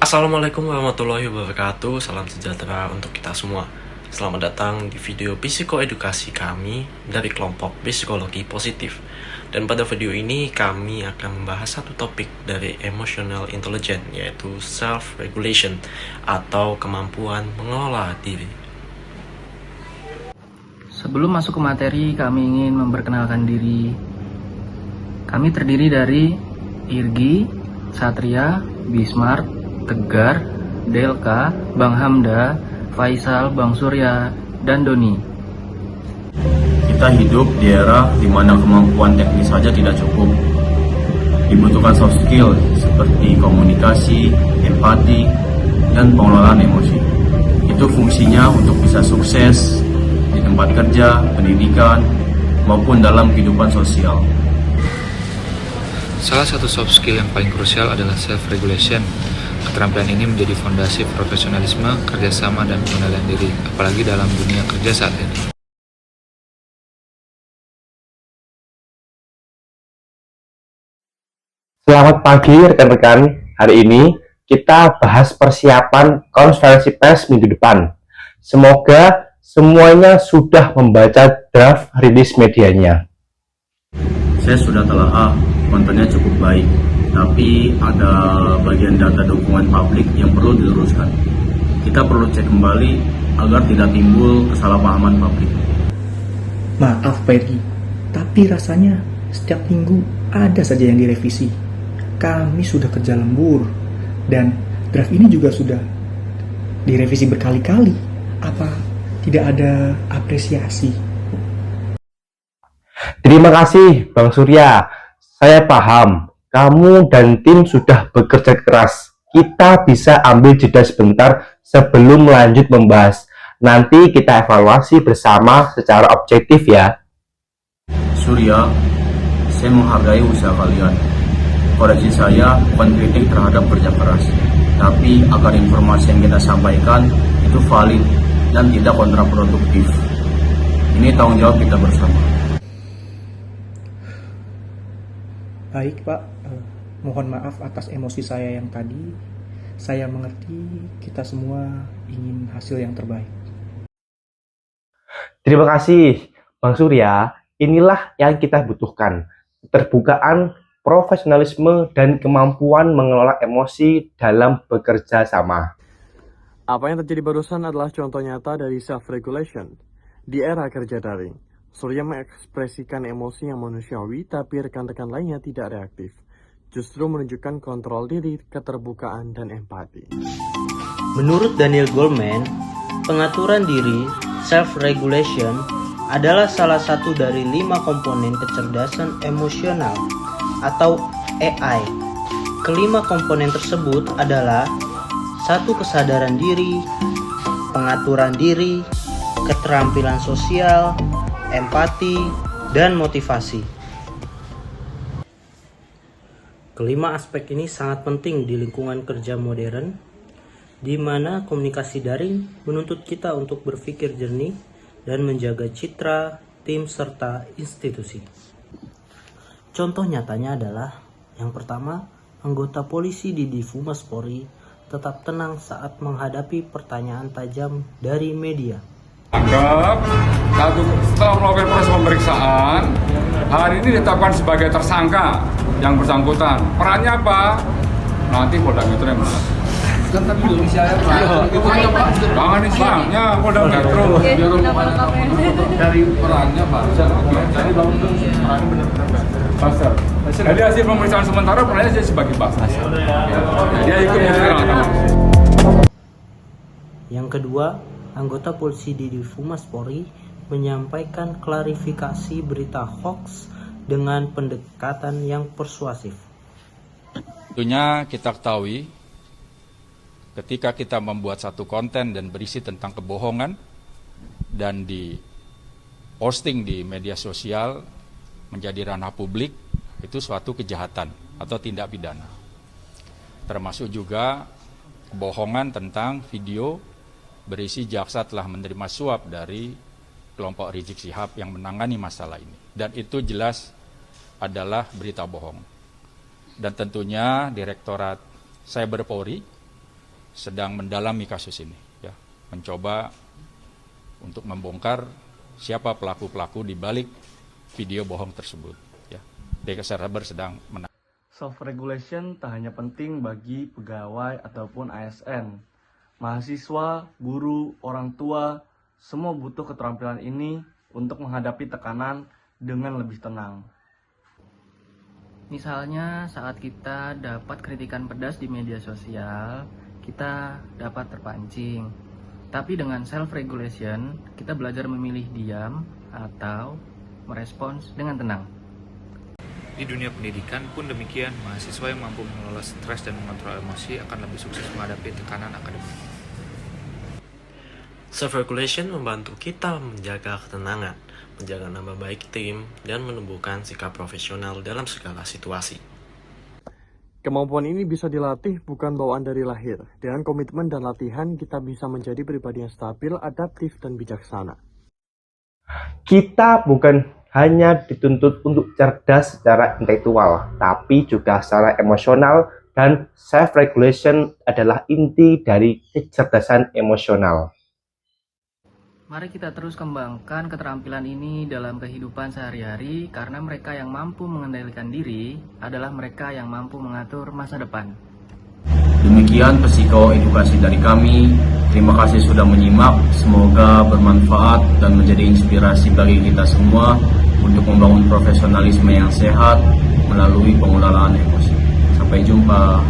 Assalamualaikum warahmatullahi wabarakatuh. Salam sejahtera untuk kita semua. Selamat datang di video psikoedukasi kami dari kelompok psikologi positif. Dan pada video ini kami akan membahas satu topik dari emotional intelligence, yaitu self-regulation atau kemampuan mengelola diri. Sebelum masuk ke materi, kami ingin memperkenalkan diri. Kami terdiri dari Irgi, Satria, Bismart, Tegar, Delka, Bang Hamda, Faisal, Bang Surya, dan Doni. Kita hidup di era di mana kemampuan teknis saja tidak cukup. Dibutuhkan soft skill seperti komunikasi, empati, dan pengelolaan emosi. Itu fungsinya untuk bisa sukses di tempat kerja, pendidikan, maupun dalam kehidupan sosial. Salah satu soft skill yang paling krusial adalah self-regulation. Keterampilan ini menjadi fondasi profesionalisme, kerjasama, dan pengendalian diri, apalagi dalam dunia kerja saat ini. Selamat pagi rekan-rekan, hari ini kita bahas persiapan konferensi pers minggu depan. Semoga semuanya sudah membaca draft rilis medianya. Saya sudah telah kontennya cukup baik, tapi ada bagian data dukungan publik yang perlu diluruskan. Kita perlu cek kembali agar tidak timbul kesalahpahaman publik. Maaf Pak Irgi, tapi rasanya setiap minggu ada saja yang direvisi. Kami sudah kerja lembur, dan draft ini juga sudah direvisi berkali-kali. Apa tidak ada apresiasi? Terima kasih Bang Surya, saya paham kamu dan tim sudah bekerja keras. Kita bisa ambil jeda sebentar sebelum lanjut membahas. Nanti kita evaluasi bersama secara objektif ya. Surya, saya menghargai usaha kalian. Koreksi saya bukan kritik terhadap kerja keras, tapi agar informasi yang kita sampaikan itu valid dan tidak kontraproduktif. Ini tanggung jawab kita bersama. Baik Pak, mohon maaf atas emosi saya yang tadi. Saya mengerti kita semua ingin hasil yang terbaik. Terima kasih Bang Surya, inilah yang kita butuhkan. Keterbukaan, profesionalisme, dan kemampuan mengelola emosi dalam bekerja sama. Apa yang terjadi barusan adalah contoh nyata dari self-regulation. Di era kerja daring, Surya mengekspresikan emosi yang manusiawi, tapi rekan-rekan lainnya tidak reaktif. Justru menunjukkan kontrol diri, keterbukaan, dan empati. Menurut Daniel Goleman, pengaturan diri, self-regulation, adalah salah satu dari 5 komponen kecerdasan emosional atau AI. Kelima komponen tersebut adalah 1. Kesadaran diri, pengaturan diri, keterampilan sosial, empati, dan motivasi. Kelima aspek ini sangat penting di lingkungan kerja modern, di mana komunikasi daring menuntut kita untuk berpikir jernih dan menjaga citra, tim, serta institusi. Contoh nyatanya adalah, yang pertama, anggota polisi di Difumas Polri tetap tenang saat menghadapi pertanyaan tajam dari media. Anggap setelah melakukan proses pemeriksaan, hari ini ditetapkan sebagai tersangka yang bersangkutan. Perannya apa? Nanti Polda Metro yang menentukan. Jangan isinya Polda Metro. Dari perannya Pak. Jadi perannya benar-benar. Jadi hasil pemeriksaan sementara perannya saya sebagai Basar. Dia ikut menjelaskan. Yang kedua, anggota polisi di Difumas Polri menyampaikan klarifikasi berita hoax dengan pendekatan yang persuasif. Tentunya kita ketahui ketika kita membuat satu konten dan berisi tentang kebohongan dan di posting di media sosial menjadi ranah publik, itu suatu kejahatan atau tindak pidana. Termasuk juga kebohongan tentang video berisi jaksa telah menerima suap dari kelompok Rizik Syihab yang menangani masalah ini. Dan itu jelas adalah berita bohong. Dan tentunya Direktorat Cyber Polri sedang mendalami kasus ini, ya, mencoba untuk membongkar siapa pelaku-pelaku di balik video bohong tersebut. Ya, Cyber sedang Self-regulation tak hanya penting bagi pegawai ataupun ASN. Mahasiswa, guru, orang tua, semua butuh keterampilan ini untuk menghadapi tekanan dengan lebih tenang. Misalnya saat kita dapat kritikan pedas di media sosial, kita dapat terpancing. Tapi dengan self-regulation, kita belajar memilih diam atau merespons dengan tenang. Di dunia pendidikan pun demikian, mahasiswa yang mampu mengelola stres dan mengontrol emosi akan lebih sukses menghadapi tekanan akademik. Self-regulation membantu kita menjaga ketenangan, menjaga nama baik tim, dan menumbuhkan sikap profesional dalam segala situasi. Kemampuan ini bisa dilatih, bukan bawaan dari lahir. Dengan komitmen dan latihan, kita bisa menjadi pribadi yang stabil, adaptif, dan bijaksana. Kita bukan hanya dituntut untuk cerdas secara intelektual, tapi juga secara emosional, dan self-regulation adalah inti dari kecerdasan emosional. Mari kita terus kembangkan keterampilan ini dalam kehidupan sehari-hari, karena mereka yang mampu mengendalikan diri adalah mereka yang mampu mengatur masa depan. Demikian psikoedukasi dari kami. Terima kasih sudah menyimak. Semoga bermanfaat dan menjadi inspirasi bagi kita semua untuk membangun profesionalisme yang sehat melalui pengelolaan emosi. Sampai jumpa.